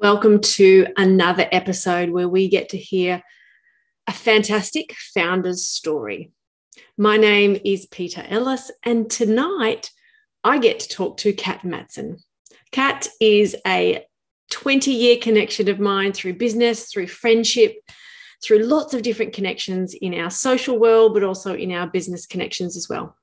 Welcome to another episode where we get to hear a fantastic founder's story. My name is Peta Ellis, and tonight I get to talk to Kat Matson. Kat is a 20-year connection of mine through business, through friendship, through lots of different connections in our social world, but also in our business connections as well.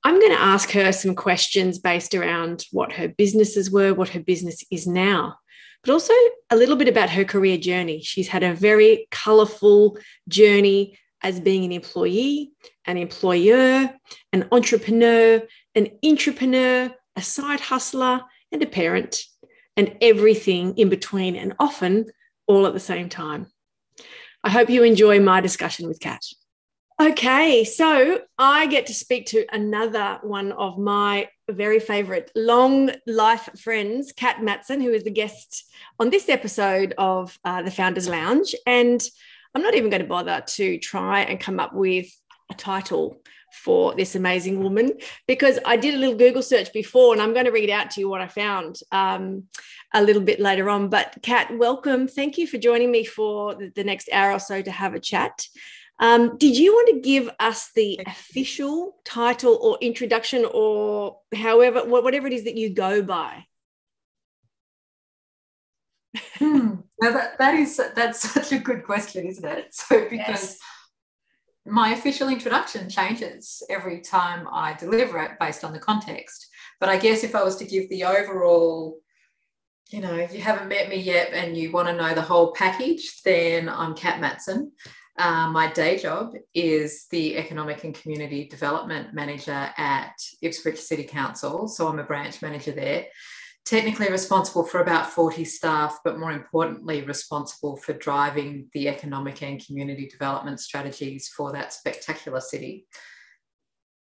I'm going to ask her some questions based around what her businesses were, what her business is now, but also a little bit about her career journey. She's had a very colourful journey as being an employee, an employer, an entrepreneur, an intrapreneur, a side hustler, and a parent, and everything in between, and often all at the same time. I hope you enjoy my discussion with Kat. Okay, so I get to speak to another one of my very favourite long life friends, Kat Matson, who is the guest on this episode of the Founders Lounge. And I'm not even going to bother to try and come up with a title for this amazing woman, because I did a little Google search before, and I'm going to read out to you what I found a little bit later on. But Kat, welcome. Thank you for joining me for the next hour or so to have a chat. Did you want to give us the official title or introduction, or whatever it is that you go by? Now that's such a good question, isn't it? So because my official introduction changes every time I deliver it based on the context. But I guess if I was to give the overall, if you haven't met me yet and you want to know the whole package, then I'm Kat Matson. My day job is the Economic and Community Development Manager at Ipswich City Council. So I'm a branch manager there, technically responsible for about 40 staff, but more importantly, responsible for driving the economic and community development strategies for that spectacular city.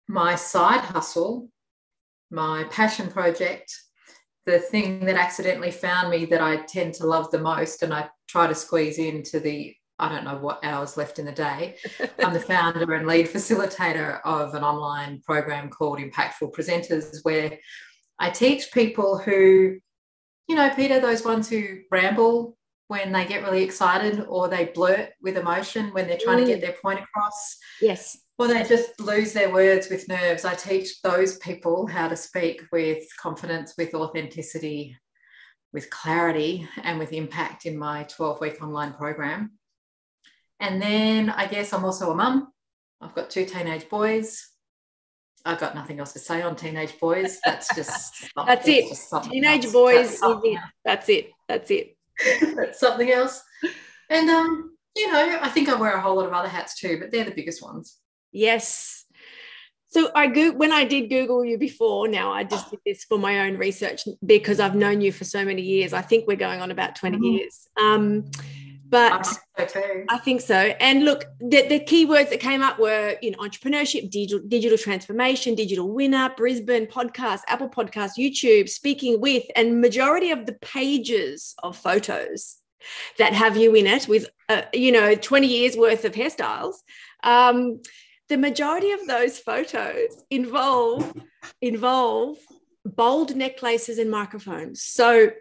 My side hustle, my passion project, the thing that accidentally found me that I tend to love the most, and I try to squeeze into I don't know what hours left in the day. I'm the founder and lead facilitator of an online program called Impactful Presenters, where I teach people who, Peter, those ones who ramble when they get really excited, or they blurt with emotion when they're trying to get their point across. Yes. Or they just lose their words with nerves. I teach those people how to speak with confidence, with authenticity, with clarity, and with impact in my 12-week online program. And then I guess I'm also a mum. I've got 2 teenage boys. I've got nothing else to say on teenage boys. That's just that's it. Teenage boys. That's it. That's something else. And I think I wear a whole lot of other hats too, but they're the biggest ones. Yes. So when I did Google you before, now I just did this for my own research because I've known you for so many years. I think we're going on about 20 years. But I think so. And look, the key words that came up were, entrepreneurship, digital transformation, digital winner, Brisbane podcast, Apple Podcast, YouTube, speaking with, and majority of the pages of photos that have you in it with, 20 years worth of hairstyles. The majority of those photos involve bold necklaces and microphones. So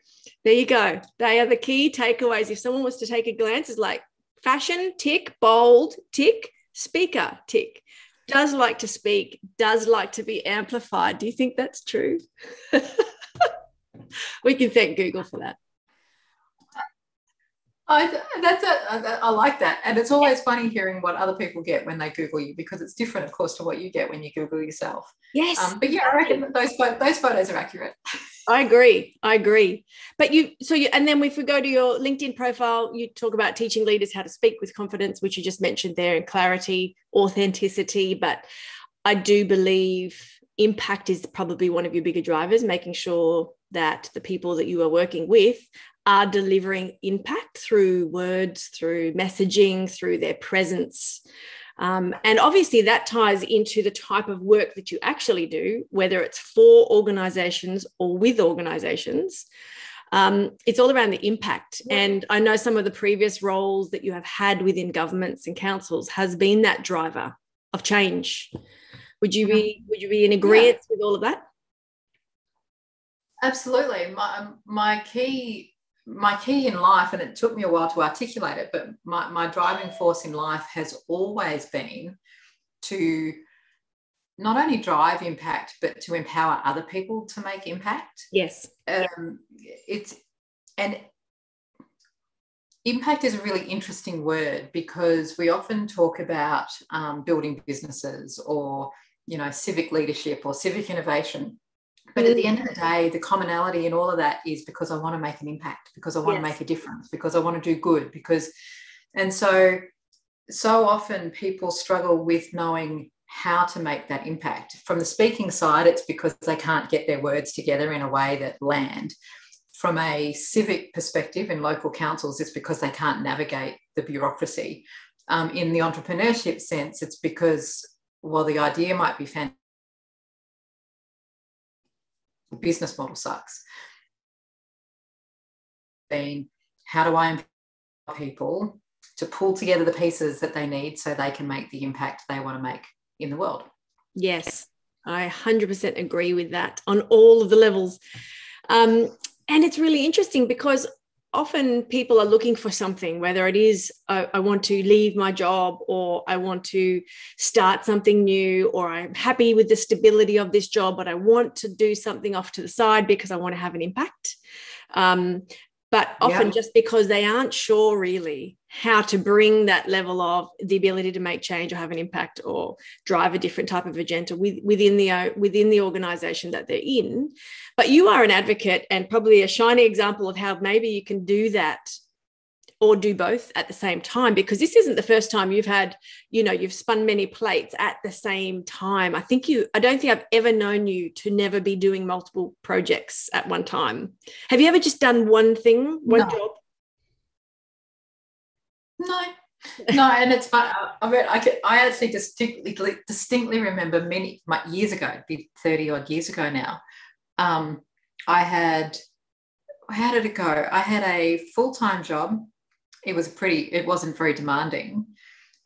there you go. They are the key takeaways. If someone was to take a glance, it's like fashion, tick, bold, tick, speaker, tick. Does like to speak, does like to be amplified. Do you think that's true? We can thank Google for that. I like that. And it's always funny hearing what other people get when they Google you, because it's different, of course, to what you get when you Google yourself. Yes. But yeah, I reckon those photos are accurate. I agree. But and then if we go to your LinkedIn profile, you talk about teaching leaders how to speak with confidence, which you just mentioned there, and clarity, authenticity. But I do believe impact is probably one of your bigger drivers, making sure that the people that you are working with are delivering impact through words, through messaging, through their presence. And obviously that ties into the type of work that you actually do, whether it's for organisations or with organisations. It's all around the impact. And I know some of the previous roles that you have had within governments and councils has been that driver of change. Would you be in agreement with all of that? Absolutely. My key my key in life, and it took me a while to articulate it, but my driving force in life has always been to not only drive impact, but to empower other people to make impact. Yes. And impact is a really interesting word, because we often talk about building businesses or, civic leadership or civic innovation. But at the end of the day, the commonality in all of that is because I want to make an impact, because I want to make a difference, because I want to do good, and so often people struggle with knowing how to make that impact. From the speaking side, it's because they can't get their words together in a way that land. From a civic perspective in local councils, it's because they can't navigate the bureaucracy. In the entrepreneurship sense, it's because, while the idea might be fantastic, the business model sucks. How do I empower people to pull together the pieces that they need so they can make the impact they want to make in the world? Yes, I 100% agree with that on all of the levels. And it's really interesting because often people are looking for something, whether it is I want to leave my job, or I want to start something new, or I'm happy with the stability of this job, but I want to do something off to the side because I want to have an impact. But often just because they aren't sure really how to bring that level of the ability to make change or have an impact or drive a different type of agenda within the organisation that they're in. But you are an advocate and probably a shining example of how maybe you can do that or do both at the same time, because this isn't the first time you've had, you've spun many plates at the same time. I don't think I've ever known you to never be doing multiple projects at one time. Have you ever just done one thing, one job? No, and it's fun. I mean, I actually distinctly remember years ago, it'd be 30 odd years ago now. How did it go? I had a full-time job. It wasn't very demanding.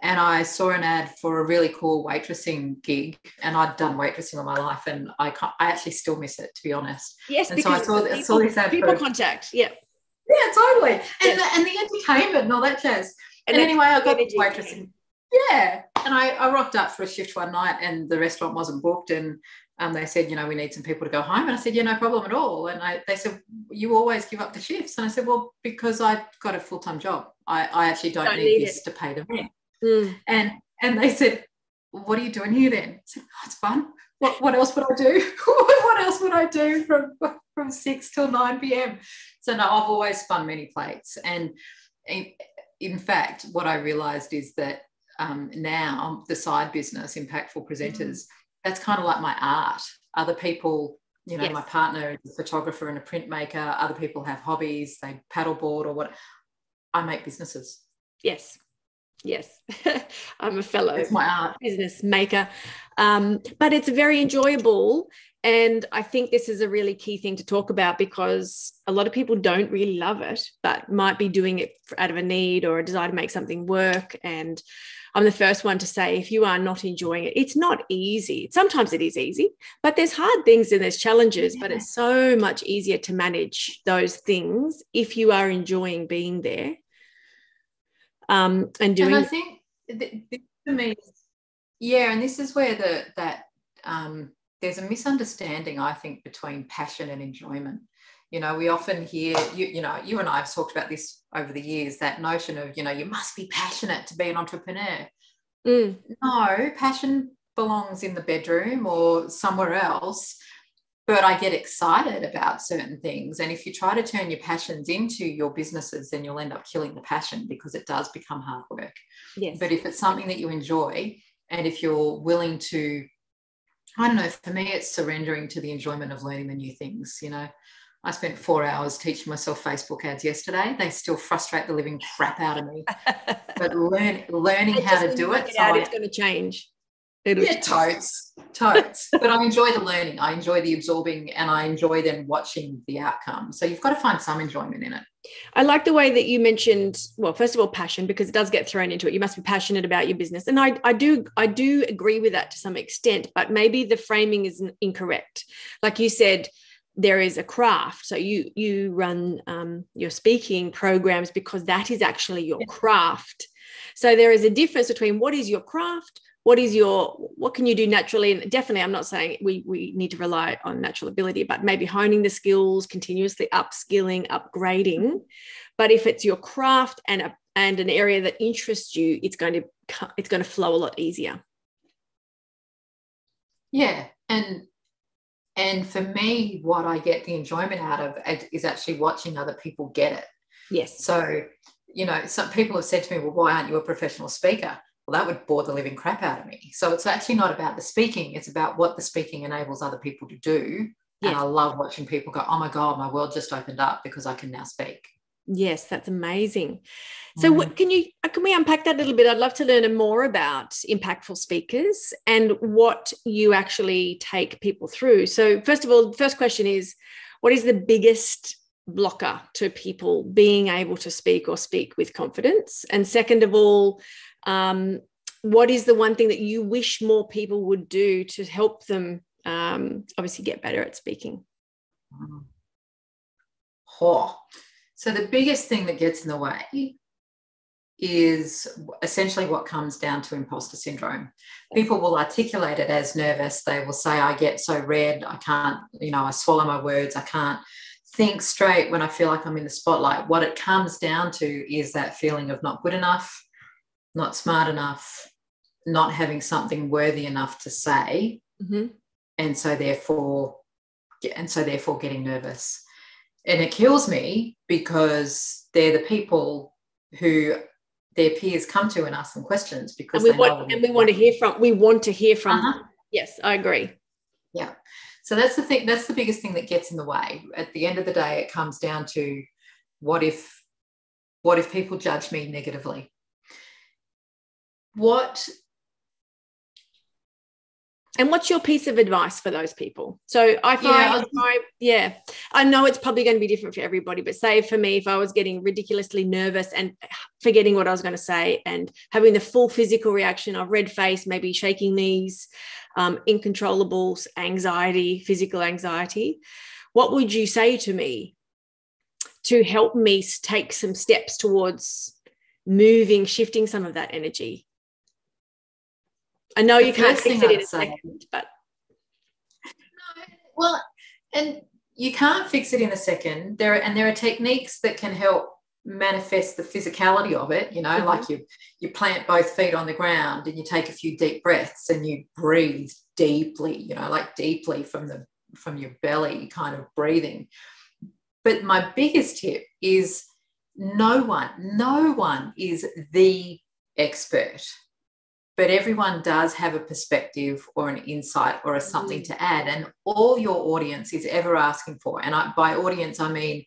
And I saw an ad for a really cool waitressing gig, and I'd done waitressing all my life, and I actually still miss it, to be honest. Yes, and because so I saw this ad people contact. Yeah. Yeah, totally. And the entertainment and all that jazz. And anyway, I got the waitressing. Yeah. And I rocked up for a shift one night, and the restaurant wasn't booked, and they said, we need some people to go home. And I said, yeah, no problem at all. And they said, you always give up the shifts. And I said, well, because I got a full-time job. I actually don't need this to pay the rent. And they said, what are you doing here then? I said, it's fun. What else would I do? What else would I do from 6 till 9 p.m? So no, I've always spun many plates. And in fact, what I realised is that now the side business, Impactful Presenters, that's kind of like my art. Other people, my partner is a photographer and a printmaker. Other people have hobbies. They paddleboard or what. I make businesses. Yes. I'm a fellow it's my art. Business maker. But it's very enjoyable. And I think this is a really key thing to talk about, because a lot of people don't really love it, but might be doing it out of a need or a desire to make something work. And I'm the first one to say, if you are not enjoying it, it's not easy. Sometimes it is easy, but there's hard things and there's challenges, but it's so much easier to manage those things if you are enjoying being there. And I think for me, and this is where there's a misunderstanding, I think, between passion and enjoyment. We often hear, you and I have talked about this over the years, that notion of, you must be passionate to be an entrepreneur. No, passion belongs in the bedroom or somewhere else. But I get excited about certain things. And if you try to turn your passions into your businesses, then you'll end up killing the passion, because it does become hard work. Yes. But if it's something that you enjoy, and if you're willing to, I don't know, for me, it's surrendering to the enjoyment of learning the new things. I spent 4 hours teaching myself Facebook ads yesterday. They still frustrate the living crap out of me. But learning how to do it. It's going to change. Totes. But I enjoy the learning. I enjoy the absorbing, and I enjoy then watching the outcome. So you've got to find some enjoyment in it. I like the way that you mentioned, well, first of all, passion, because it does get thrown into it. You must be passionate about your business. And I do agree with that to some extent, but maybe the framing is incorrect. Like you said, there is a craft. So you run your speaking programs because that is actually your craft. So there is a difference between what is your craft, what can you do naturally? And definitely, I'm not saying we need to rely on natural ability, but maybe honing the skills, continuously upskilling, upgrading. But if it's your craft and an area that interests you, it's going to flow a lot easier. Yeah, and for me, what I get the enjoyment out of is actually watching other people get it. Yes. So, some people have said to me, well, why aren't you a professional speaker? Well, that would bore the living crap out of me. So it's actually not about the speaking. It's about what the speaking enables other people to do. Yes. And I love watching people go, oh, my God, my world just opened up because I can now speak. Yes, that's amazing. So can we unpack that a little bit? I'd love to learn more about impactful speakers and what you actually take people through. So first of all, the first question is, what is the biggest blocker to people being able to speak or speak with confidence? And second of all, what is the one thing that you wish more people would do to help them obviously get better at speaking? So the biggest thing that gets in the way is essentially what comes down to imposter syndrome. People will articulate it as nervous. They will say, I get so red, I can't, I swallow my words, I can't think straight when I feel like I'm in the spotlight. What it comes down to is that feeling of not good enough, not smart enough, not having something worthy enough to say, and so therefore getting nervous. And it kills me because they're the people who their peers come to and ask them questions because we want to hear from them. Yes, I agree. Yeah. So that's the thing. That's the biggest thing that gets in the way. At the end of the day, it comes down to what if people judge me negatively? And what's your piece of advice for those people? So I find, I know it's probably going to be different for everybody, but say for me, if I was getting ridiculously nervous and forgetting what I was going to say and having the full physical reaction of red face, maybe shaking knees, incontrollables, anxiety, physical anxiety, what would you say to me to help me take some steps towards shifting some of that energy? I know you can't fix it in a second, but and you can't fix it in a second. There are techniques that can help manifest the physicality of it. Like you plant both feet on the ground and you take a few deep breaths and you breathe deeply. Like deeply from your belly, kind of breathing. But my biggest tip is no one is the expert. But everyone does have a perspective or an insight or something to add. And all your audience is ever asking for, and by audience, I mean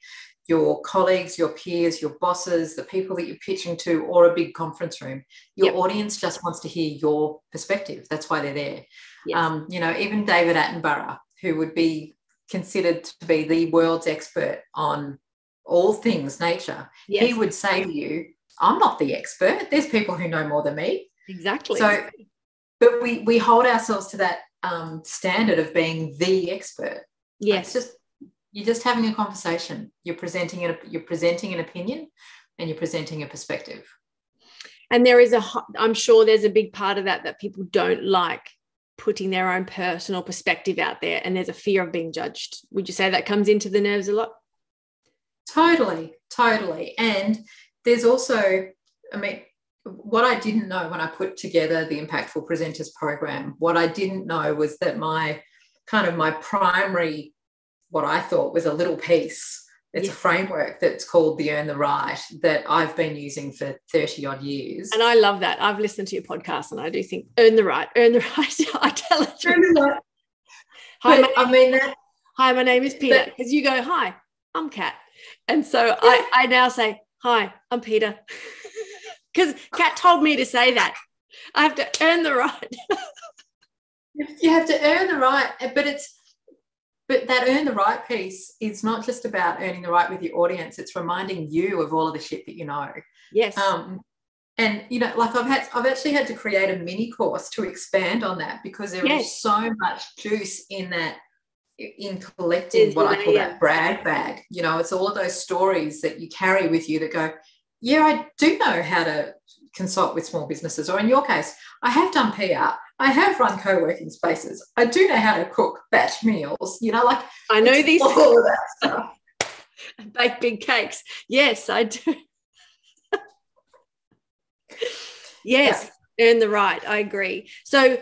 your colleagues, your peers, your bosses, the people that you're pitching to, or a big conference room, your audience just wants to hear your perspective. That's why they're there. Yes. Even David Attenborough, who would be considered to be the world's expert on all things nature, he would say to you, I'm not the expert. There's people who know more than me. Exactly. So, but we hold ourselves to that standard of being the expert. Yes. You're just having a conversation. You're presenting an opinion, and you're presenting a perspective. And I'm sure there's a big part of that people don't like putting their own personal perspective out there, and there's a fear of being judged. Would you say that comes into the nerves a lot? Totally. And there's also, what I didn't know when I put together the Impactful Presenters program, what I didn't know was that my primary, what I thought was a little piece, it's a framework that's called the Earn the Right that I've been using for 30 odd years. And I love that. I've listened to your podcast and I do think earn the right. I tell it through. Earn the right. Hi, my name is Peta. Because you go, hi, I'm Kat. And so I now say, hi, I'm Peta. Because Kat told me to say that. I have to earn the right. You have to earn the right, but that earn the right piece is not just about earning the right with your audience. It's reminding you of all of the shit that you know. Yes. And like I've actually had to create a mini course to expand on that because there is so much juice in in collecting what I call that brag bag. You know, it's all of those stories that you carry with you that go, yeah, I do know how to consult with small businesses, or in your case, I have done PR, I have run co-working spaces, I do know how to cook batch meals, you know, like I know these all of that stuff. Bake big cakes. Yes, I do. Yes, yeah. Earn the right. I agree. So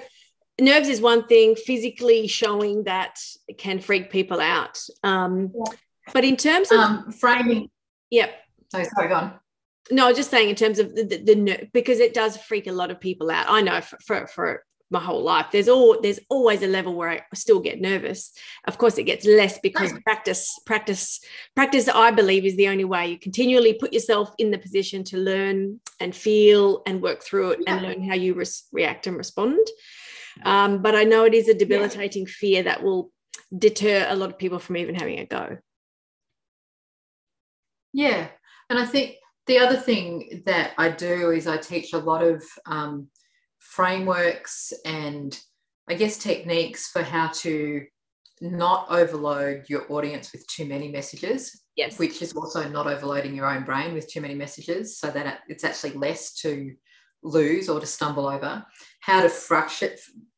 nerves is one thing, physically showing that can freak people out. But in terms of framing. Yep. Oh, sorry, go on. No, I was just saying in terms of the because it does freak a lot of people out. I know for my whole life, there's always a level where I still get nervous. Of course, it gets less because practice, I believe, is the only way. You continually put yourself in the position to learn and feel and work through it and learn how you react and respond. But I know it is a debilitating fear that will deter a lot of people from even having a go. Yeah. And I think the other thing that I do is I teach a lot of frameworks and I guess techniques for how to not overload your audience with too many messages, which is also not overloading your own brain with too many messages, so that it's actually less to lose or to stumble over. How to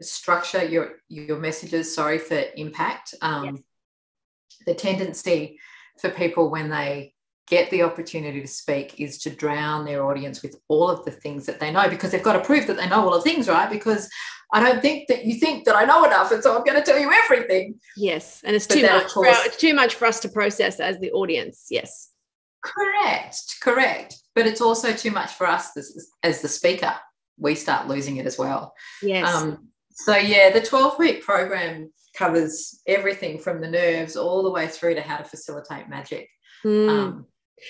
structure your messages, for impact. The tendency for people when they get the opportunity to speak is to drown their audience with all of the things that they know, because they've got to prove that they know all the things, right? Because I don't think that you think that I know enough, and so I'm going to tell you everything. Yes, and it's too much for us to process as the audience. Yes. Correct. But it's also too much for us as the speaker. We start losing it as well. Yes. So, the 12-week program covers everything from the nerves all the way through to how to facilitate magic.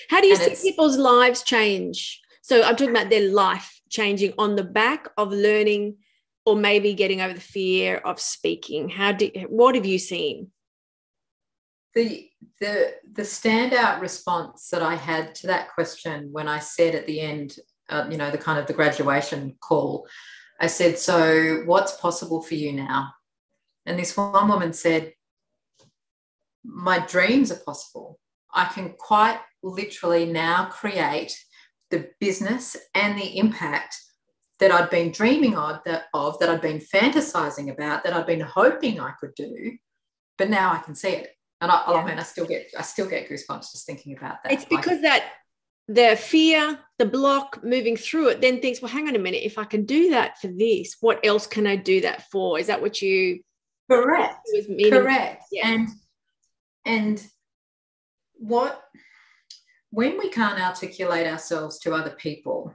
How do you see people's lives change? So I'm talking about their life changing on the back of learning or maybe getting over the fear of speaking. What have you seen? The standout response that I had to that question when I said at the end, the graduation call, I said, so what's possible for you now? And this one woman said, my dreams are possible. I can quite literally now create the business and the impact that I'd been dreaming of, that I'd been fantasizing about, that I'd been hoping I could do, but now I can see it. And I still get goosebumps just thinking about that. It's because that the fear, the block, moving through it, then thinks, well, hang on a minute, if I can do that for this, what else can I do that for? Is that what you? Correct. Yeah. And when we can't articulate ourselves to other people,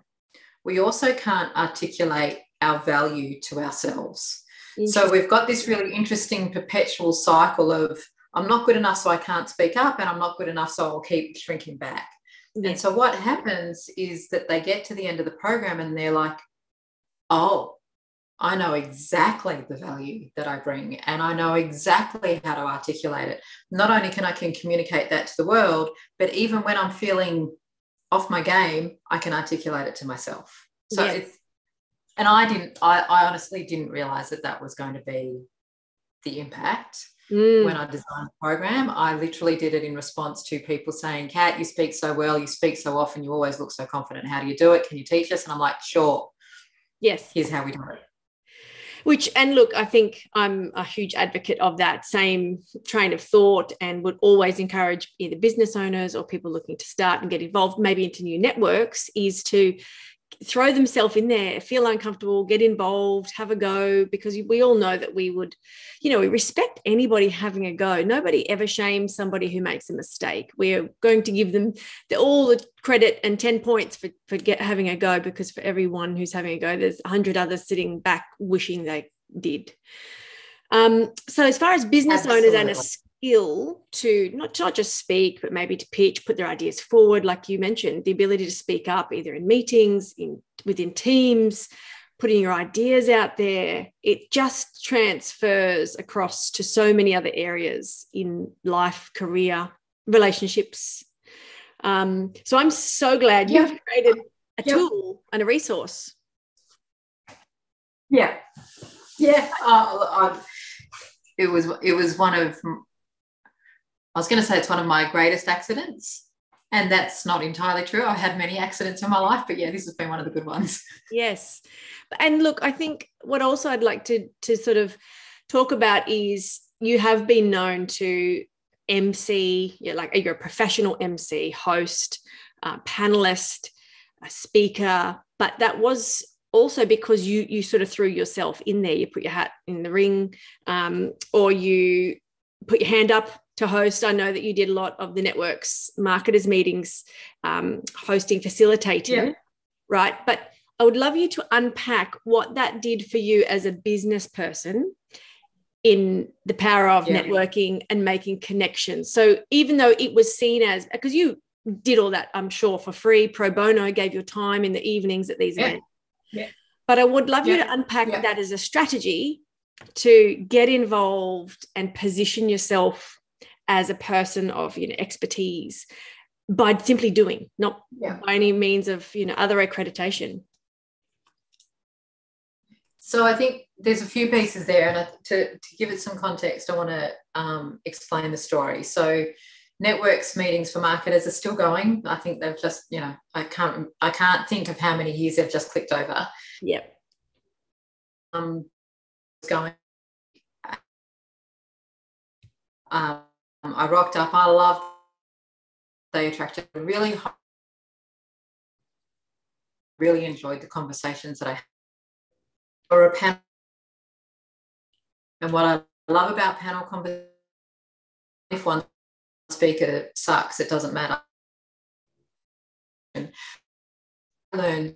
we also can't articulate our value to ourselves. So we've got this really interesting perpetual cycle of I'm not good enough, so I can't speak up, and I'm not good enough, so I'll keep shrinking back. Yes. And so what happens is that they get to the end of the program and they're like, oh, I know exactly the value that I bring, and I know exactly how to articulate it. Not only can I communicate that to the world, but even when I'm feeling off my game, I can articulate it to myself. So I honestly didn't realize that was going to be the impact when I designed the program. I literally did it in response to people saying, Kat, you speak so well, you speak so often, you always look so confident. How do you do it? Can you teach us? And I'm like, sure. Yes. Here's how we do it. And look, I think I'm a huge advocate of that same train of thought, and would always encourage either business owners or people looking to start and get involved maybe into new networks is to throw themselves in there, feel uncomfortable, get involved, have a go, because we all know that we would, we respect anybody having a go. Nobody ever shames somebody who makes a mistake. We're going to give them all the credit and 10 points for having a go, because for everyone who's having a go, there's 100 others sitting back wishing they did. So as far as business owners and a skill to not just speak, but maybe to pitch, put their ideas forward, like you mentioned, the ability to speak up either in meetings, within teams, putting your ideas out there, it just transfers across to so many other areas in life, career, relationships. So I'm so glad you've created a tool and a resource. Yeah. was one of, I was going to say it's one of my greatest accidents, and that's not entirely true. I've had many accidents in my life, but yeah, this has been one of the good ones. Yes. And look, I think what also I'd like to sort of talk about is you have been known to MC, you're a professional MC, host, panelist, a speaker, but that was also because you sort of threw yourself in there. You put your hat in the ring, or you put your hand up to host. I know that you did a lot of the networks marketers meetings, hosting, facilitating, right? But I would love you to unpack what that did for you as a business person in the power of networking and making connections. So even though it was seen as, because you did all that, I'm sure, for free, pro bono, gave your time in the evenings at these events. Yeah. But I would love you to unpack that as a strategy to get involved and position yourself as a person of expertise by simply doing, not by any means of other accreditation. So I think there's a few pieces there, and to give it some context, I want to explain the story. So networks meetings for marketers are still going. I think they've just, I can't think of how many years they've just clicked over. Yep. Going. I rocked up. I loved. They attracted really enjoyed the conversations that I had. Or a panel. And what I love about panel conversations, if one speaker sucks, it doesn't matter. I learned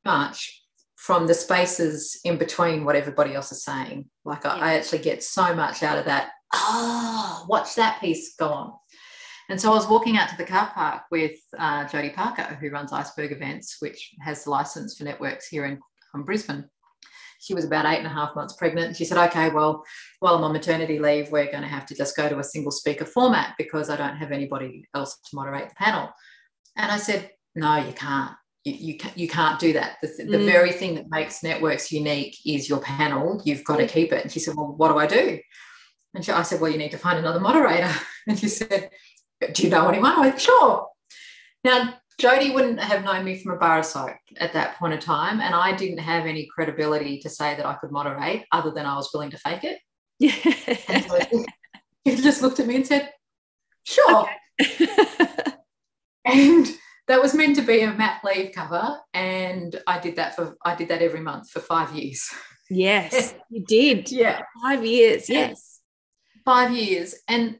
much from the spaces in between what everybody else is saying. Like I actually get so much out of that. Watch that piece go on. And so I was walking out to the car park with Jodie Parker, who runs Iceberg Events, which has the license for networks here in Brisbane. She was about 8.5 months pregnant. She said, okay, well, while I'm on maternity leave, we're going to have to just go to a single speaker format because I don't have anybody else to moderate the panel. And I said, no, you can't. You can't do that. The very thing that makes networks unique is your panel. You've got to keep it. And she said, well, what do I do? And I said, well, you need to find another moderator. And she said, do you know anyone? I went, sure. Now, Jodie wouldn't have known me from a bar of soap at that point in time, and I didn't have any credibility to say that I could moderate other than I was willing to fake it. Yeah. And so he just looked at me and said, sure. Okay. And that was meant to be a mat leave cover, and I did that every month for 5 years. Yes, you did. Yeah. 5 years, yes. 5 years. And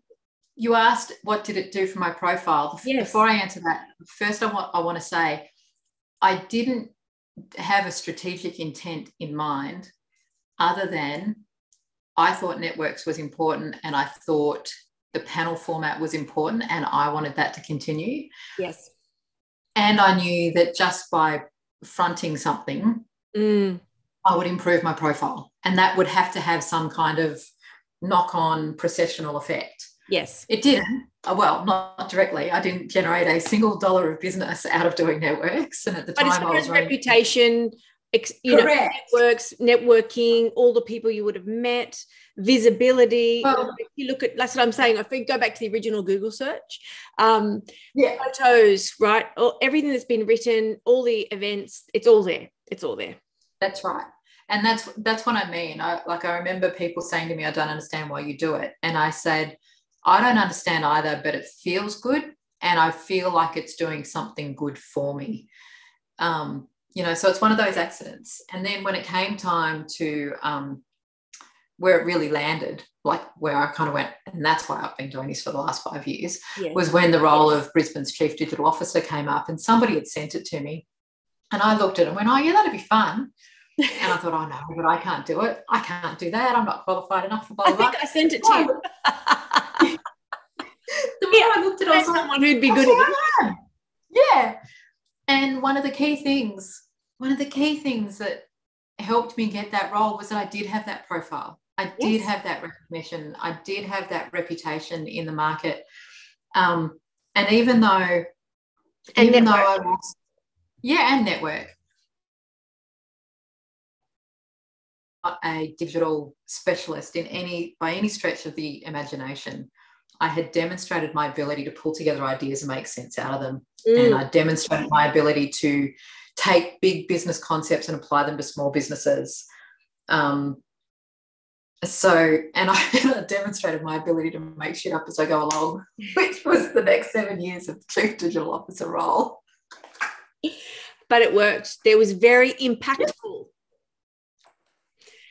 you asked what did it do for my profile. Yes. Before I answer that, first I want to say I didn't have a strategic intent in mind other than I thought networks was important, and I thought the panel format was important, and I wanted that to continue. Yes. And I knew that just by fronting something, I would improve my profile, and that would have to have some kind of knock-on processional effect. Yes. It didn't. Well, not directly. I didn't generate a single dollar of business out of doing networks. And at the time, I was running reputation, networks, networking, all the people you would have met, visibility. Well, if you look at, that's what I'm saying. If we go back to the original Google search, photos, right? Everything that's been written, all the events, it's all there. It's all there. That's right. And that's what I mean. I remember people saying to me, I don't understand why you do it. And I said, I don't understand either, but it feels good. And I feel like it's doing something good for me. So it's one of those accidents. And then when it came time to where it really landed, like where I kind of went, and that's why I've been doing this for the last 5 years, was when the role of Brisbane's Chief Digital Officer came up, and somebody had sent it to me. And I looked at it and went, oh, yeah, that'd be fun. And I thought, oh, no, but I can't do it. I can't do that. I'm not qualified enough for blah, blah, blah. I think I sent it to you. The more I looked at it, I was like, someone who'd be good at it. Yeah. And one of the key things that helped me get that role was that I did have that profile. I did have that recognition. I did have that reputation in the market. And even though I was, and network. a digital specialist by any stretch of the imagination. I had demonstrated my ability to pull together ideas and make sense out of them. And I demonstrated my ability to take big business concepts and apply them to small businesses. And I demonstrated my ability to make shit up as I go along, which was the next 7 years of Chief Digital Officer role. But it worked. There was very impactful.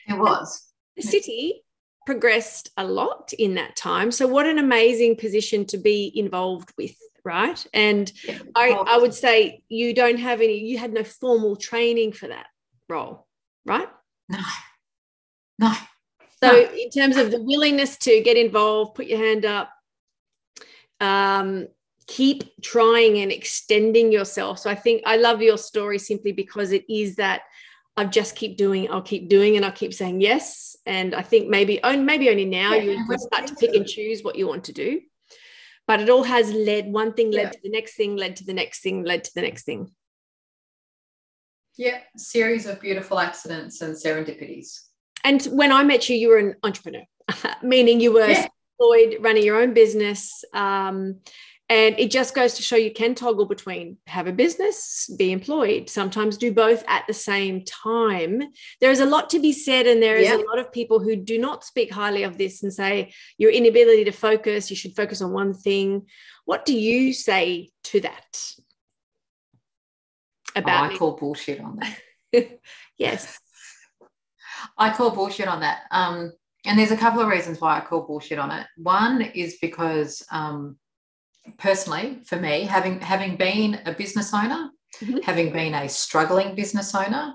It was. The city progressed a lot in that time. So what an amazing position to be involved with, right? And I would say you had no formal training for that role, right? No. So in terms of the willingness to get involved, put your hand up, keep trying and extending yourself. So I think I love your story simply because it is that I'll keep doing, and I'll keep saying yes. And I think maybe only now you can start to pick and choose what you want to do. But it all has one thing led to the next thing, led to the next thing, led to the next thing. Yeah, a series of beautiful accidents and serendipities. And when I met you, you were an entrepreneur, meaning you were employed, running your own business. And it just goes to show you can toggle between have a business, be employed, sometimes do both at the same time. There is a lot to be said, and there is a lot of people who do not speak highly of this and say your inability to focus, you should focus on one thing. What do you say to that? I call bullshit on that. Yes. I call bullshit on that. And there's a couple of reasons why I call bullshit on it. One is because personally, for me, having been a business owner, having been a struggling business owner,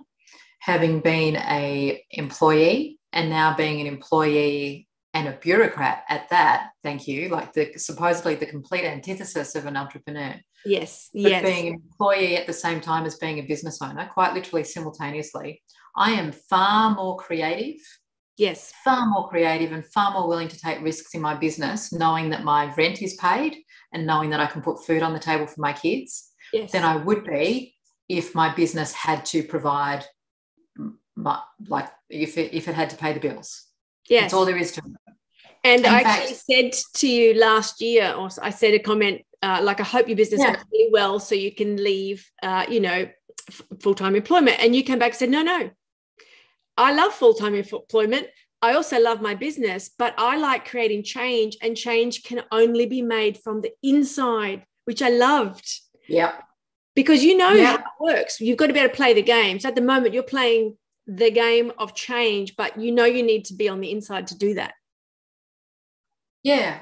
having been an employee, and now being an employee and a bureaucrat at that, thank you, like supposedly the complete antithesis of an entrepreneur. Yes. But being an employee at the same time as being a business owner, quite literally simultaneously, I am far more creative. Yes. Far more creative and far more willing to take risks in my business, knowing that my rent is paid and knowing that I can put food on the table for my kids than I would be if my business had to provide, if it had to pay the bills. Yes. That's all there is to it. And I actually said to you last year, or I said a comment, I hope your business goes really well so you can leave, full-time employment. And you came back and said, no, I love full-time employment. I also love my business, but I like creating change, and change can only be made from the inside, which I loved. Yeah. Because how it works. You've got to be able to play the game. So at the moment you're playing the game of change, but you need to be on the inside to do that. Yeah,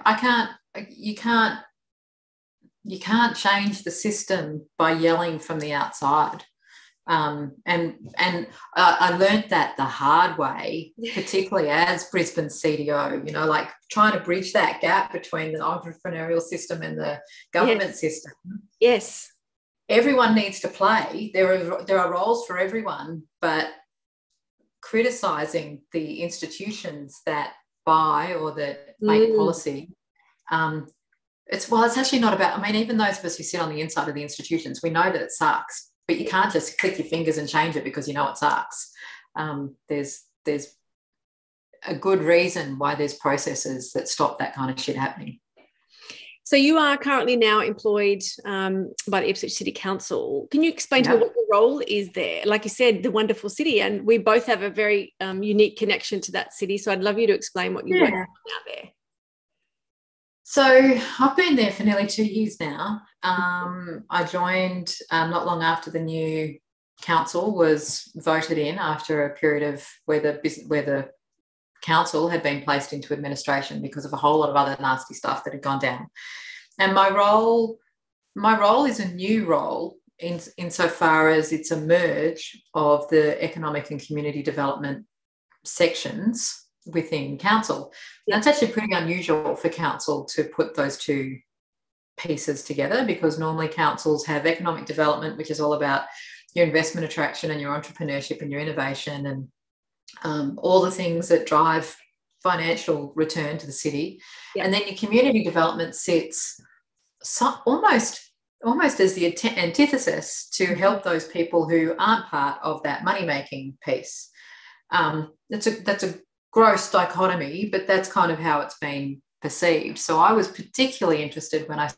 you can't change the system by yelling from the outside. And I learned that the hard way, particularly as Brisbane CDO, trying to bridge that gap between the entrepreneurial system and the government system. Yes. Everyone needs to play. There are roles for everyone, but criticising the institutions that buy or that make policy, it's actually not about, even those of us who sit on the inside of the institutions, we know that it sucks. But you can't just click your fingers and change it because it sucks. There's a good reason why there's processes that stop that kind of shit happening. So you are currently now employed by the Ipswich City Council. Can you explain to me what your role is there? Like you said, the wonderful city, and we both have a very unique connection to that city. So I'd love you to explain what you work on out there. So I've been there for nearly 2 years now. I joined not long after the new council was voted in, after a period of where the council had been placed into administration because of a whole lot of other nasty stuff that had gone down. And my role is a new role insofar as it's a merge of the economic and community development sections within council. That's actually pretty unusual for council to put those two pieces together, because normally councils have economic development, which is all about your investment attraction and your entrepreneurship and your innovation and all the things that drive financial return to the city. And then your community development sits almost as the antithesis to help those people who aren't part of that money-making piece. That's a gross dichotomy, but that's kind of how it's been perceived. So I was particularly interested when I saw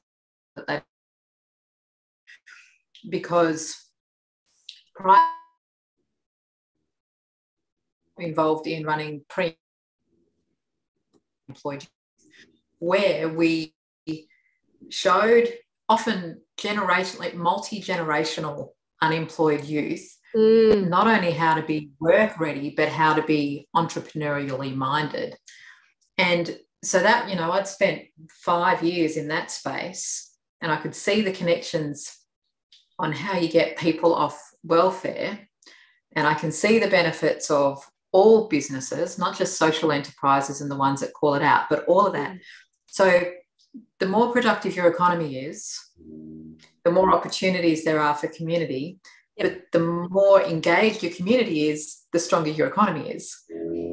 that because prior involved in running pre-employed, where we showed often multi-generational unemployed youth not only how to be work ready, but how to be entrepreneurially minded. And so that, I'd spent 5 years in that space, and I could see the connections on how you get people off welfare. And I can see the benefits of all businesses, not just social enterprises and the ones that call it out, but all of that. So the more productive your economy is, the more opportunities there are for community. Yep. But the more engaged your community is, the stronger your economy is.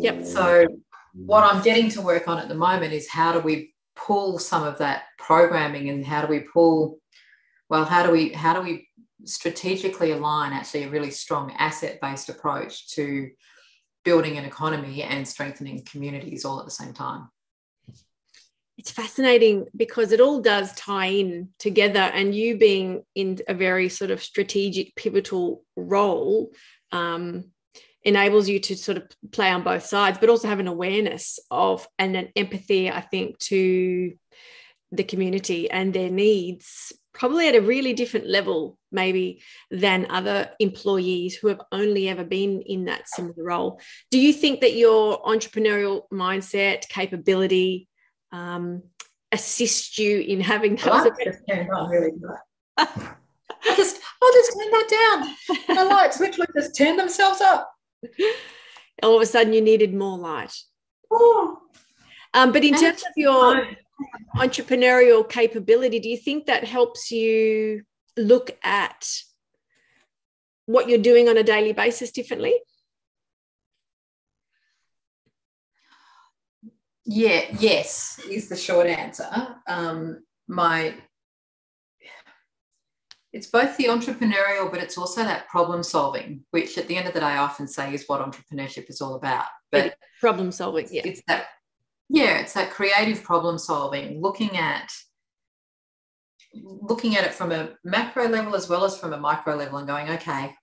Yep. So what I'm getting to work on at the moment is how do we pull some of that programming, and how do we strategically align actually a really strong asset-based approach to building an economy and strengthening communities all at the same time. It's fascinating because it all does tie in together, and you being in a very sort of strategic, pivotal role enables you to sort of play on both sides, but also have an awareness of and an empathy, I think, to the community and their needs, probably at a really different level maybe than other employees who have only ever been in that similar role. Do you think that your entrepreneurial mindset, capability, assist you in having those? Just turned on really good. I'll just turn that down. The lights literally just turn themselves up. All of a sudden you needed more light. Oh. But in terms of your entrepreneurial capability, do you think that helps you look at what you're doing on a daily basis differently? Yes is the short answer. It's both the entrepreneurial, but it's also that problem solving, which at the end of the day I often say is what entrepreneurship is all about. But problem solving, it's that creative problem solving, looking at it from a macro level as well as from a micro level, and going, okay,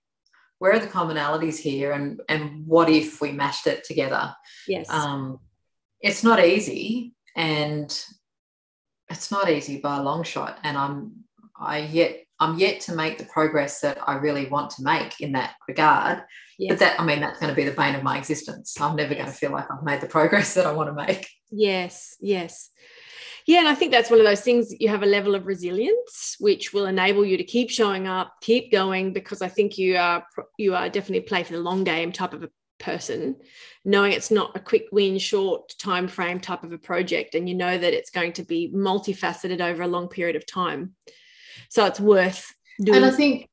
where are the commonalities here, and what if we mashed it together? Yes. It's not easy, and it's not easy by a long shot, and I'm yet to make the progress that I really want to make in that regard. Yes. But that's going to be the bane of my existence. I'm never going to feel like I've made the progress that I want to make. Yes. Yeah, and I think that's one of those things, you have a level of resilience which will enable you to keep showing up, keep going, because I think you are definitely play for the long game type of a person, knowing it's not a quick win, short time frame type of a project, and you know that it's going to be multifaceted over a long period of time. So it's worth doing. And I think,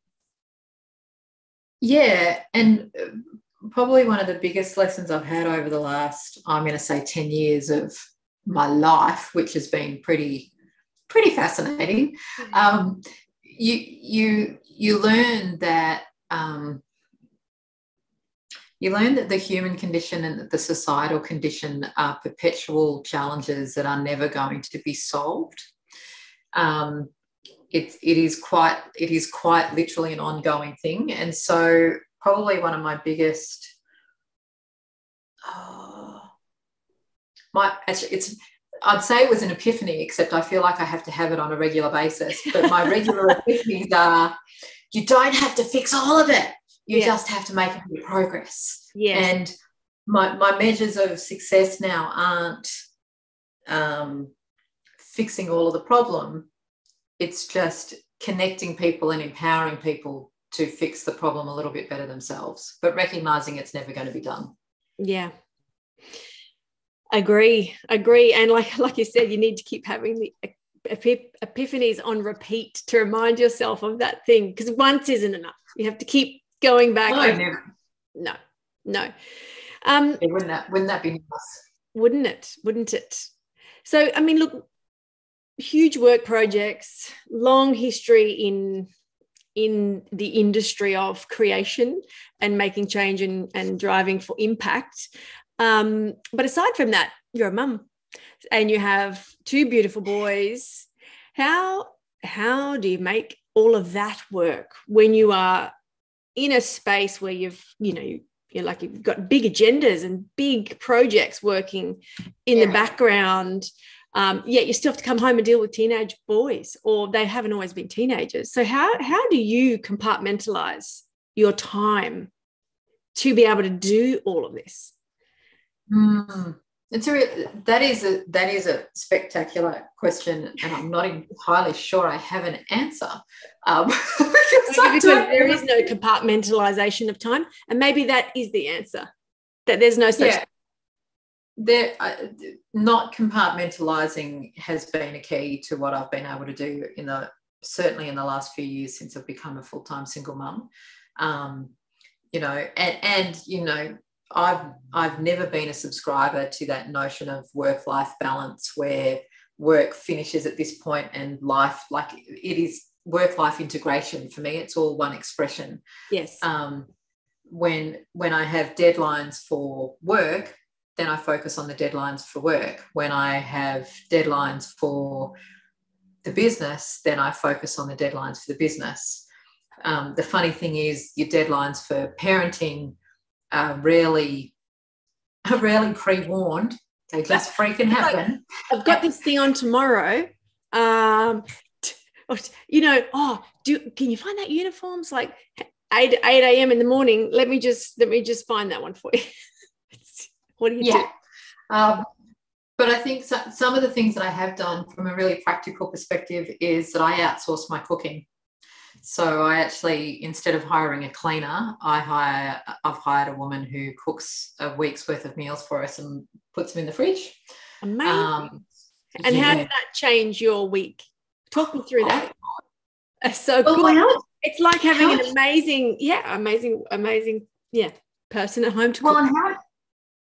and probably one of the biggest lessons I've had over the last, I'm going to say 10 years of my life, which has been pretty fascinating. You learn that the human condition and the societal condition are perpetual challenges that are never going to be solved. It is quite literally an ongoing thing, and so probably one of my biggest. I'd say it was an epiphany, except I feel like I have to have it on a regular basis. But my regular epiphanies are: you don't have to fix all of it. You just have to make a bit of progress. Yes. And my measures of success now aren't fixing all of the problem. It's just connecting people and empowering people to fix the problem a little bit better themselves, but recognizing it's never going to be done. Yeah. Agree. And like you said, you need to keep having the epiphanies on repeat to remind yourself of that thing, because once isn't enough. You have to keep going back. Never. No. Wouldn't that be nice? Wouldn't it? So, I mean, look, huge work projects, long history in in the industry of creation and making change and driving for impact. But aside from that, you're a mum and you have two beautiful boys. How do you make all of that work when you are in a space where you've got big agendas and big projects working in the background, yet you still have to come home and deal with teenage boys, or they haven't always been teenagers. So how do you compartmentalize your time to be able to do all of this? That is a spectacular question, and I'm not entirely sure I have an answer. Because there is no compartmentalization of time, and maybe that is the answer, that there's no such. Not compartmentalizing has been a key to what I've been able to do certainly in the last few years since I've become a full-time single mum. I've never been a subscriber to that notion of work-life balance where work finishes at this point and life, like it is work-life integration. For me, it's all one expression. Yes. When I have deadlines for work, then I focus on the deadlines for work. When I have deadlines for the business, then I focus on the deadlines for the business. The funny thing is your deadlines for parenting are rarely pre-warned. They just freaking happen. I've got this thing on tomorrow. Can you find that uniforms like 8 a.m. in the morning? Let me just find that one for you. What do you do? But I think some of the things that I have done from a really practical perspective is that I outsource my cooking. So I actually, instead of hiring a cleaner, I've hired a woman who cooks a week's worth of meals for us and puts them in the fridge. Amazing. And how did that change your week? Talk me through that. So good. It's like having an amazing person at home to cook.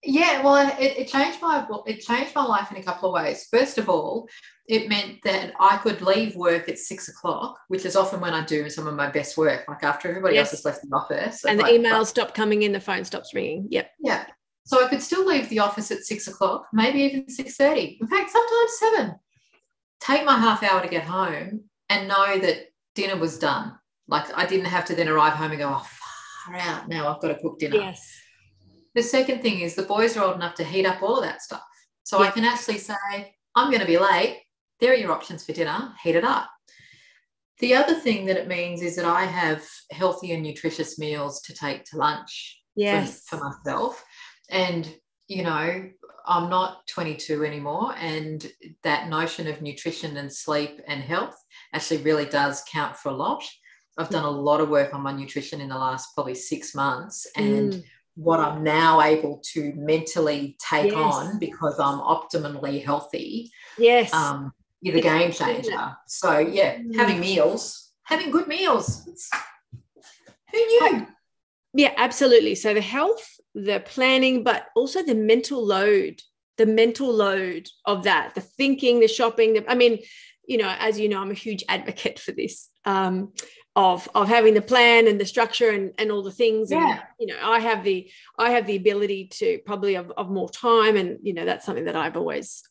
It changed my life in a couple of ways. First of all, it meant that I could leave work at 6 o'clock, which is often when I do some of my best work, like after everybody else has left the office. And the emails stop coming in, the phone stops ringing. Yep. Yeah. So I could still leave the office at 6 o'clock, maybe even 6:30. In fact, sometimes 7. Take my half hour to get home and know that dinner was done. Like I didn't have to then arrive home and go, oh, far out, now I've got to cook dinner. Yes. The second thing is the boys are old enough to heat up all of that stuff. So I can actually say, I'm going to be late. There are your options for dinner. Heat it up. The other thing that it means is that I have healthy and nutritious meals to take to lunch for myself. And, I'm not 22 anymore. And that notion of nutrition and sleep and health actually really does count for a lot. I've done a lot of work on my nutrition in the last probably 6 months. And what I'm now able to mentally take on because I'm optimally healthy is a game changer. So, having good meals. Who knew? Yeah, absolutely. So the health, the planning, but also the mental load of that, the thinking, the shopping. As you know, I'm a huge advocate for this, of having the plan and the structure and all the things. Yeah. And, I have the ability to probably of more time. And, that's something that I've always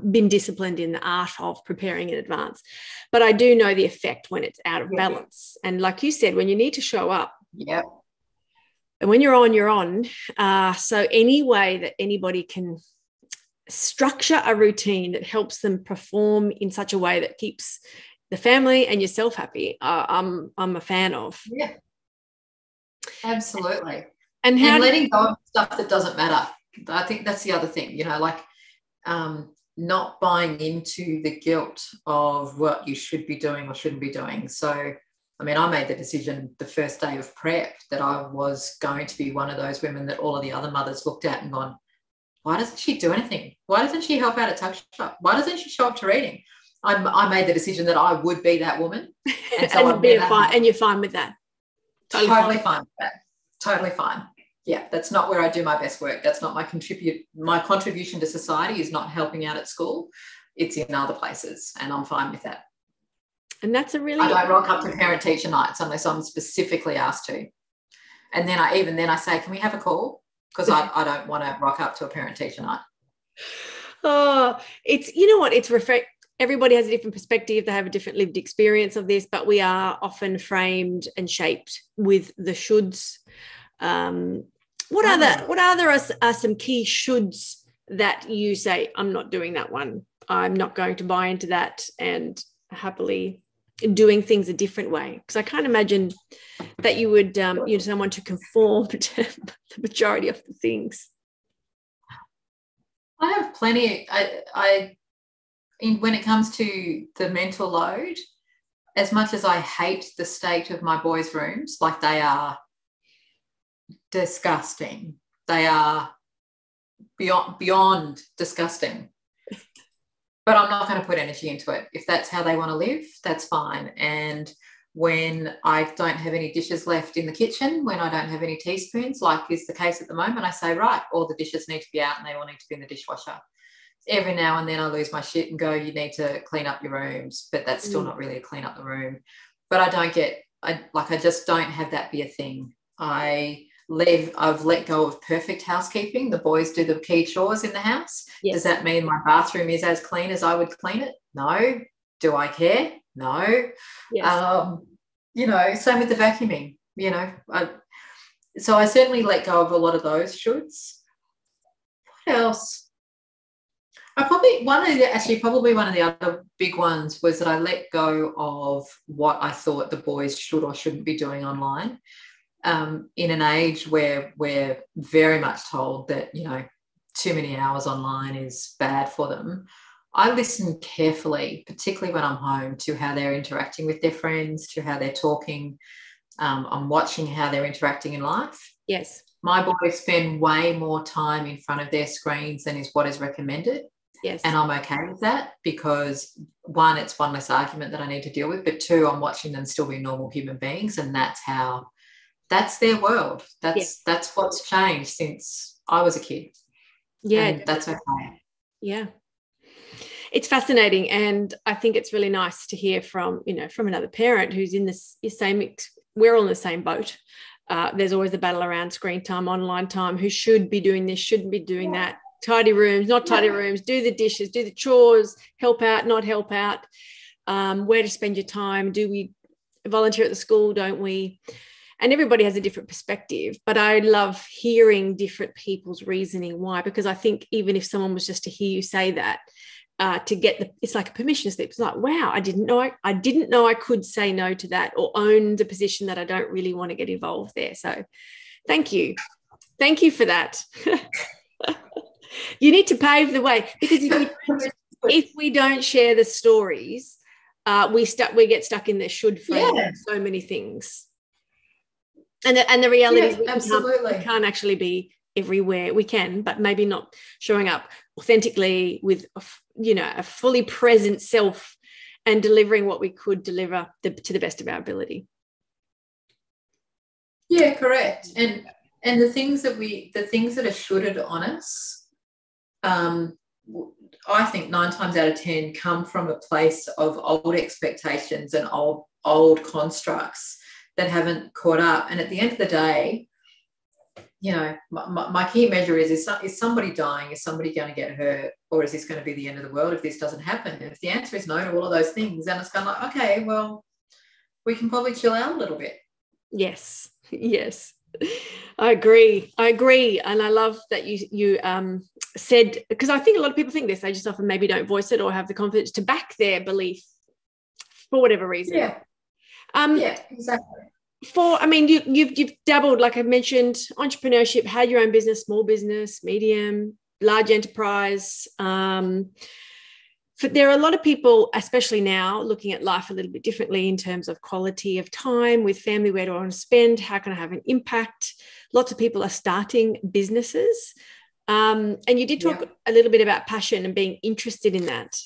been disciplined in, the art of preparing in advance. But I do know the effect when it's out of balance. And like you said, when you need to show up. Yeah. And when you're on. So any way that anybody can structure a routine that helps them perform in such a way that keeps the family and yourself happy, I'm a fan of. Yeah, absolutely. And letting go of stuff that doesn't matter. I think that's the other thing, not buying into the guilt of what you should be doing or shouldn't be doing. So, I made the decision the first day of prep that I was going to be one of those women that all of the other mothers looked at and gone, why doesn't she do anything? Why doesn't she help out at tuck shop? Why doesn't she show up to reading? I made the decision that I would be that woman. And so and you're fine with that. Totally fine with that. Totally fine. Yeah, that's not where I do my best work. That's not my contribution to society is not helping out at school. It's in other places, and I'm fine with that. And that's a really... I don't rock up to parent-teacher nights unless I'm specifically asked to. And then I say, can we have a call? Because I don't want to rock up to a parent-teacher night. Oh, it's, you know what, it's everybody has a different perspective. They have a different lived experience of this, but we are often framed and shaped with the shoulds. What other are some key shoulds that you say, I'm not doing that one, I'm not going to buy into that, and happily doing things a different way? Because I can't imagine that you would someone to conform to the majority of the things. I have plenty. When it comes to the mental load, as much as I hate the state of my boys' rooms, like, they are disgusting. They are beyond disgusting. But I'm not going to put energy into it. If that's how they want to live, that's fine. And when I don't have any dishes left in the kitchen, when I don't have any teaspoons, like is the case at the moment, I say, right, all the dishes need to be out and they all need to be in the dishwasher. Every now and then I lose my shit and go, you need to clean up your rooms, but that's still not really a clean up the room. But I just don't have that be a thing. I've let go of perfect housekeeping. The boys do the key chores in the house. Yes. Does that mean my bathroom is as clean as I would clean it? No. Do I care? No. Yes. Same with the vacuuming, so I certainly let go of a lot of those shoulds. What else? Probably one of the other big ones was that I let go of what I thought the boys should or shouldn't be doing online. In an age where we're very much told that, too many hours online is bad for them, I listen carefully, particularly when I'm home, to how they're interacting with their friends, to how they're talking. I'm watching how they're interacting in life. Yes. My boys spend way more time in front of their screens than is what is recommended. Yes. And I'm okay with that because, one, it's one less argument that I need to deal with, but two, I'm watching them still be normal human beings, and that's their world. That's what's changed since I was a kid. Yeah. And that's okay. Yeah. It's fascinating. And I think it's really nice to hear from another parent who's in we're all in the same boat. There's always a battle around screen time, online time, who should be doing this, shouldn't be doing that, tidy rooms, not tidy rooms, do the dishes, do the chores, help out, not help out, where to spend your time, do we volunteer at the school, don't we? And everybody has a different perspective, but I love hearing different people's reasoning why, because I think even if someone was just to hear you say that, it's like a permission slip. It's like, wow, I didn't know I could say no to that or own the position that I don't really want to get involved there. So thank you for that. You need to pave the way, because if we don't share the stories, we get stuck in the should frame so many things. And the reality is we can't actually be everywhere. We can, but maybe not showing up authentically with, a fully present self and delivering what we could deliver to the best of our ability. Yeah, correct. And the things that are shoulded on us, I think 9 times out of 10 come from a place of old expectations and old constructs that haven't caught up. And at the end of the day, my key measure is somebody dying? Is somebody going to get hurt? Or is this going to be the end of the world if this doesn't happen? And if the answer is no to all of those things, then it's kind of like, okay, well, we can probably chill out a little bit. Yes. I agree. And I love that you said, because I think a lot of people think this, they just often maybe don't voice it or have the confidence to back their belief for whatever reason. Yeah. Yeah, exactly. You've dabbled, like I've mentioned, entrepreneurship, had your own business, small business, medium, large enterprise. There are a lot of people, especially now, looking at life a little bit differently in terms of quality of time with family. Where do I want to spend? How can I have an impact? Lots of people are starting businesses. And you did talk a little bit about passion and being interested in that.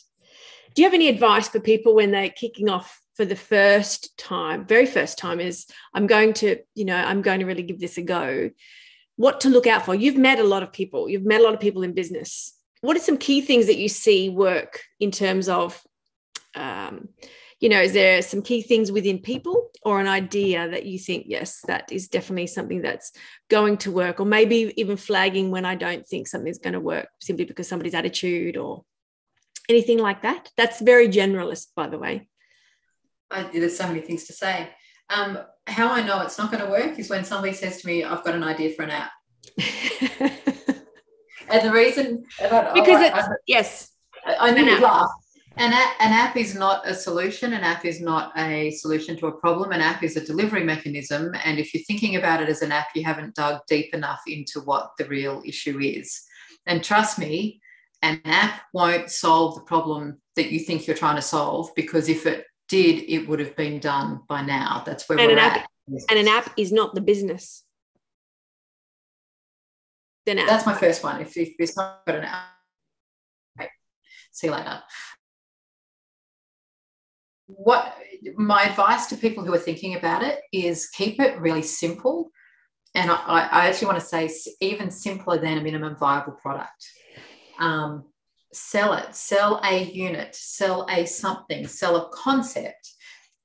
Do you have any advice for people when they're kicking off for the very first time is, I'm going to really give this a go? What to look out for? You've met a lot of people in business. What are some key things that you see work in terms of, is there some key things within people or an idea that you think, yes, that is definitely something that's going to work, or maybe even flagging when I don't think something's going to work simply because somebody's attitude or anything like that? That's very generalist, by the way. There's so many things to say. How I know it's not going to work is when somebody says to me, I've got an idea for an app. And the reason... yes. I knew you'd laugh. An app is not a solution. An app is not a solution to a problem. An app is a delivery mechanism. And if you're thinking about it as an app, you haven't dug deep enough into what the real issue is. And trust me, an app won't solve the problem that you think you're trying to solve, because if it did, it would have been done by now. That's where we're at. And an app is not the business. That's my first one. If it's not got an app, okay. See you later. What my advice to people who are thinking about it is keep it really simple. And I actually want to say even simpler than a minimum viable product. Sell it, sell a unit, sell a something, sell a concept.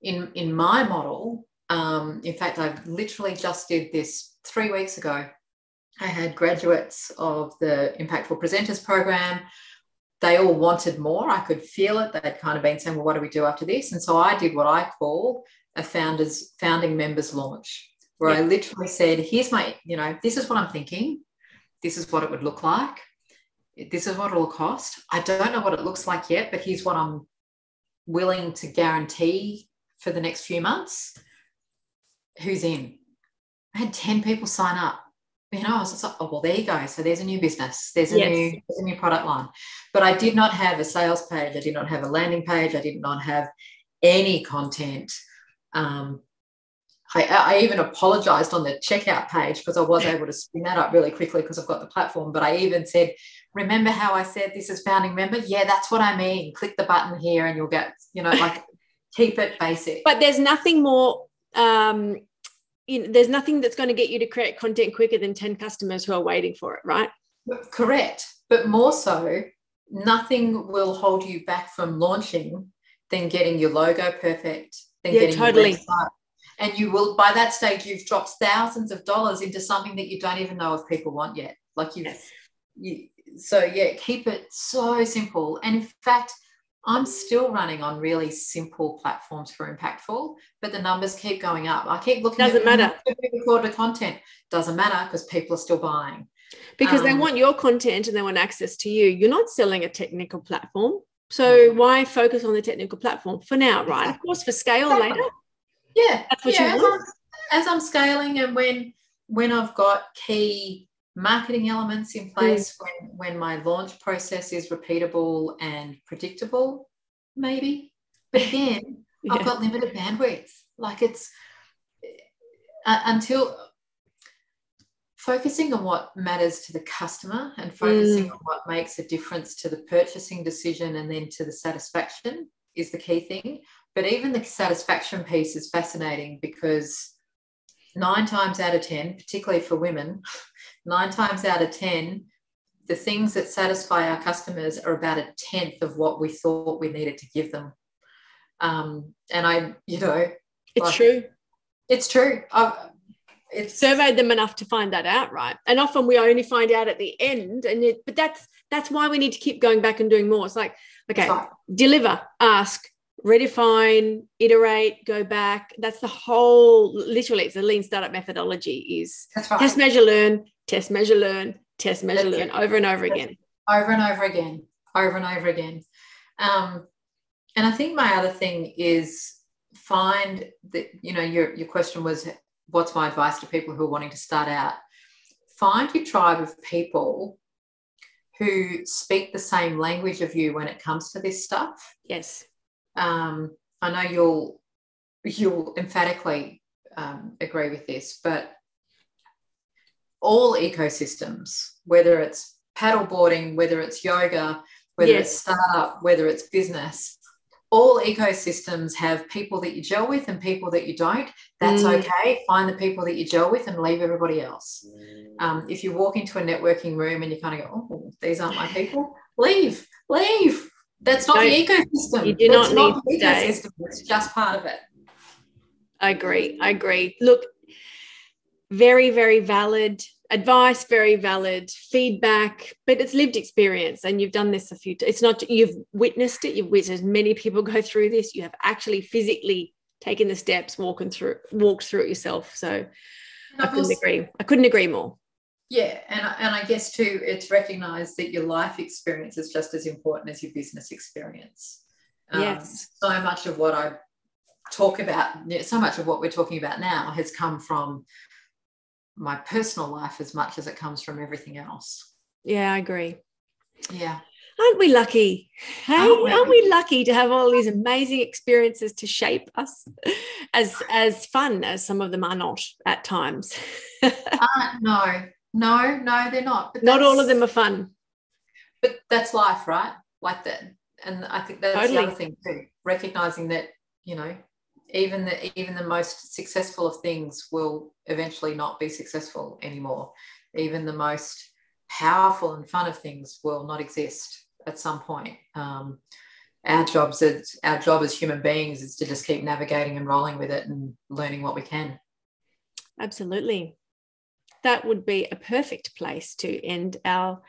In my model, in fact, I literally just did this 3 weeks ago. I had graduates of the Impactful Presenters program. They all wanted more. I could feel it. They'd kind of been saying, well, what do we do after this? And so I did what I call a founding members launch, where I literally said, here's my, this is what I'm thinking. This is what it would look like. This is what it will cost. I don't know what it looks like yet, but here's what I'm willing to guarantee for the next few months. Who's in? I had 10 people sign up. I was just like, oh, well, there you go. So there's a new business. There's a new product line. But I did not have a sales page. I did not have a landing page. I did not have any content. I even apologized on the checkout page because I was able to spin that up really quickly because I've got the platform. But I even said, remember how I said this is founding member? Yeah, that's what I mean. Click the button here and you'll get, keep it basic. But there's nothing more... there's nothing that's going to get you to create content quicker than 10 customers who are waiting for it, right? Correct. But more so, nothing will hold you back from launching than getting your logo perfect, than getting your website. And you will, by that stage, you've dropped thousands of dollars into something that you don't even know if people want yet. Keep it so simple. And in fact, I'm still running on really simple platforms for Impactful, but the numbers keep going up. I keep looking Doesn't matter. Record content. Doesn't matter because people are still buying. Because they want your content and they want access to you. You're not selling a technical platform. So why focus on the technical platform for now, right? Of course, for scale later. Yeah. That's what you want. As I'm scaling and when I've got key marketing elements in place, when my launch process is repeatable and predictable, maybe. But again, I've got limited bandwidth. It's until focusing on what matters to the customer and focusing on what makes a difference to the purchasing decision and then to the satisfaction is the key thing. But even the satisfaction piece is fascinating because 9 times out of 10, particularly for women, 9 times out of 10, the things that satisfy our customers are about 1/10 of what we thought we needed to give them. It's true. It's true. It's surveyed them enough to find that out, right? And often we only find out at the end. But that's why we need to keep going back and doing more. It's like, okay, deliver, ask, redefine, iterate, go back. That's the whole, literally, it's a lean startup methodology is test, measure, learn, test, measure, learn, test, measure, learn, over and over again. Over and over again, over and over again. And I think my other thing is find that, your question was, what's my advice to people who are wanting to start out? Find your tribe of people who speak the same language of you when it comes to this stuff. Yes. I know you'll emphatically agree with this, but all ecosystems, whether it's paddleboarding, whether it's yoga, whether it's startup, whether it's business, all ecosystems have people that you gel with and people that you don't. That's okay. Find the people that you gel with and leave everybody else. If you walk into a networking room and you kind of go, oh, these aren't my people, leave. That's not the ecosystem. You do That's not not need the to stay. ecosystem. It's just part of it. I agree. Look, very, very valid advice, very valid feedback, but it's lived experience, and you've done this a few times. It's not, you've witnessed it. You've witnessed many people go through this. You have actually physically taken the steps, walked through it yourself. So I couldn't agree more. Yeah, and I guess too, it's recognised that your life experience is just as important as your business experience. Yes. So much of what I talk about, so much of what we're talking about now has come from my personal life as much as it comes from everything else. Yeah, I agree. Yeah. Aren't we lucky? Hey, aren't we lucky to have all these amazing experiences to shape us? As fun as some of them are not at times. No, they're not. But not all of them are fun. But that's life, right? Like that. And I think that's totally the other thing too, recognizing that, you know, even the most successful of things will eventually not be successful anymore. Even the most powerful and fun of things will not exist at some point. Our job as human beings is to just keep navigating and rolling with it and learning what we can. Absolutely. That would be a perfect place to end our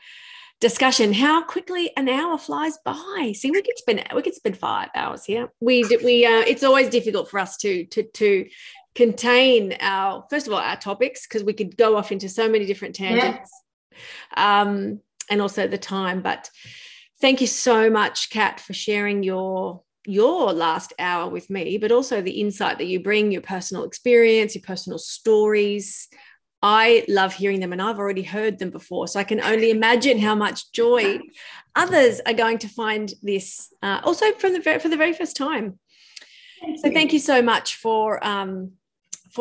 discussion. How quickly an hour flies by. See, we could spend 5 hours here. It's always difficult for us to contain our topics, because we could go off into so many different tangents. And also the time. But thank you so much, Kat, for sharing your last hour with me, but also the insight that you bring, your personal experience, your personal stories. I love hearing them, and I've already heard them before, so I can only imagine how much joy others are going to find this also for the very first time. Thank you so much for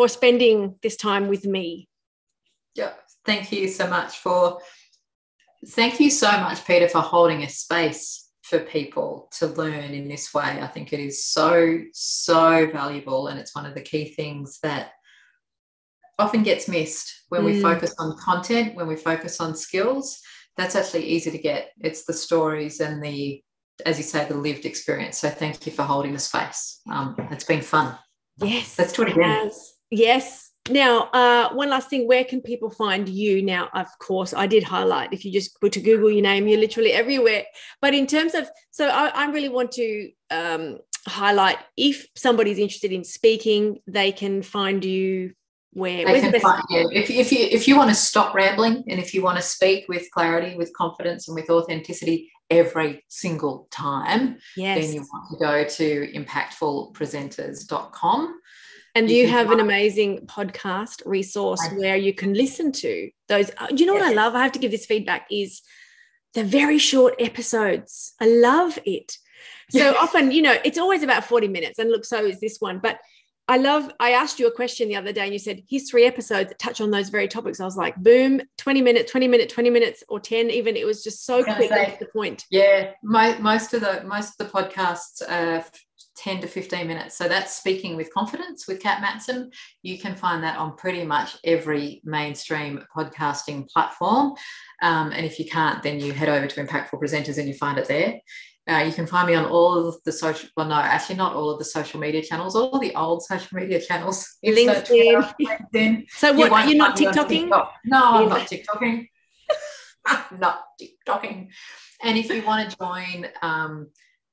spending this time with me. Yeah, thank you so much, Peta, for holding a space for people to learn in this way. I think it is so, so valuable, and it's one of the key things that often gets missed when we focus on content, when we focus on skills. That's actually easy to get. It's the stories and as you say, the lived experience. So thank you for holding the space. It's been fun. Yes. Let's do it again. Yes. Now, one last thing, where can people find you? Now, of course, I did highlight, if you just put to Google your name, you're literally everywhere. But in terms of, I really want to highlight, if somebody's interested in speaking, they can find you where? If you want to stop rambling, and if you want to speak with clarity, with confidence, and with authenticity every single time, then you want to go to impactfulpresenters.com. And you have an amazing podcast resource where you can listen to those. Do you know what I love? I have to give this feedback, is the very short episodes. I love it. So often, it's always about 40 minutes, and look, so is this one. But I asked you a question the other day, and you said, here's 3 episodes that touch on those very topics. I was like, boom, 20 minutes, or 10 even. It was just so quick and to the point. Yeah, most of the podcasts are 10 to 15 minutes. So that's Speaking with Confidence with Kat Matson. You can find that on pretty much every mainstream podcasting platform. And if you can't, then you head over to Impactful Presenters and you find it there. You can find me on all of the not all of the social media channels, all the old social media channels. LinkedIn. So what, you're not TikToking? No, I'm not TikToking. I'm not TikToking. And if you want to join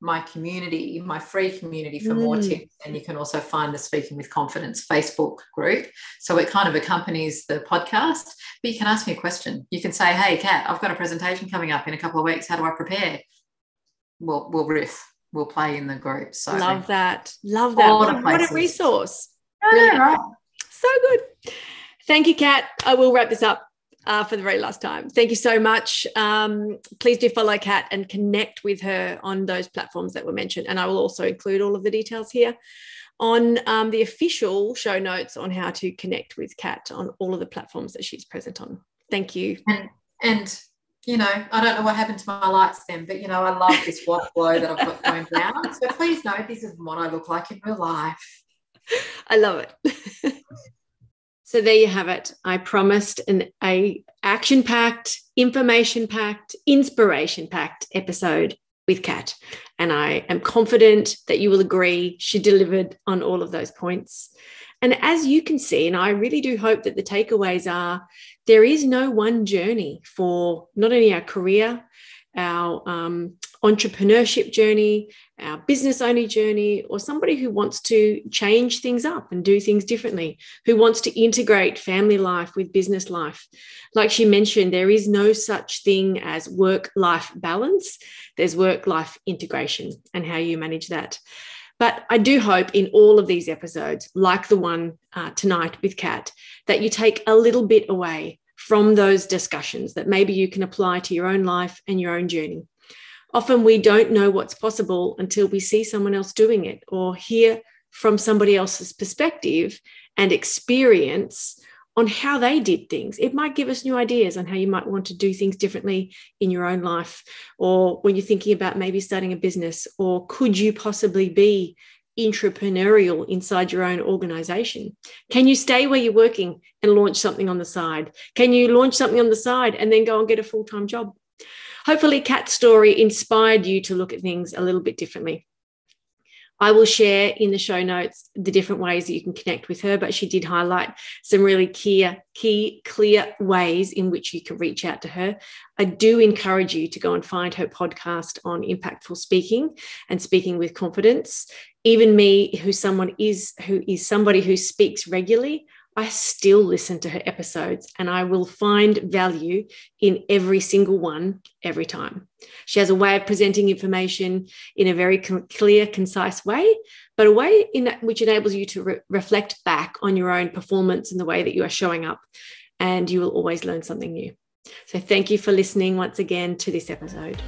my community, my free community for more tips, and you can also find the Speaking with Confidence Facebook group. So it kind of accompanies the podcast, but you can ask me a question. You can say, hey, Kat, I've got a presentation coming up in a couple of weeks. How do I prepare? We'll riff. We'll play in the group. So love that. What a resource. Right. So good. Thank you, Kat. I will wrap this up for the very last time. Thank you so much. Please do follow Kat and connect with her on those platforms that were mentioned. And I will also include all of the details here on the official show notes on how to connect with Kat on all of the platforms that she's present on. Thank you. And I don't know what happened to my lights then, but, I love this white glow that I've got going down. So please know this is what I look like in real life. I love it. So there you have it. I promised an action-packed, information-packed, inspiration-packed episode with Kat. And I am confident that you will agree she delivered on all of those points. And as you can see, and I really do hope that the takeaways are, there is no one journey for not only our career, our entrepreneurship journey, our business owner journey, or somebody who wants to change things up and do things differently, who wants to integrate family life with business life. Like she mentioned, there is no such thing as work-life balance. There's work-life integration and how you manage that. But I do hope in all of these episodes, like the one tonight with Kat, that you take a little bit away from those discussions that maybe you can apply to your own life and your own journey. Often we don't know what's possible until we see someone else doing it or hear from somebody else's perspective and experience on how they did things. It might give us new ideas on how you might want to do things differently in your own life, or when you're thinking about maybe starting a business, or could you possibly be entrepreneurial inside your own organization? Can you stay where you're working and launch something on the side? Can you launch something on the side and then go and get a full-time job? Hopefully Kat's story inspired you to look at things a little bit differently. I will share in the show notes the different ways that you can connect with her, but she did highlight some really clear ways in which you can reach out to her. I do encourage you to go and find her podcast on impactful speaking and speaking with confidence. Even me, who is somebody who speaks regularly, I still listen to her episodes and I will find value in every single one every time. She has a way of presenting information in a very clear, concise way, but a way in which enables you to reflect back on your own performance and the way that you are showing up, and you will always learn something new. So thank you for listening once again to this episode.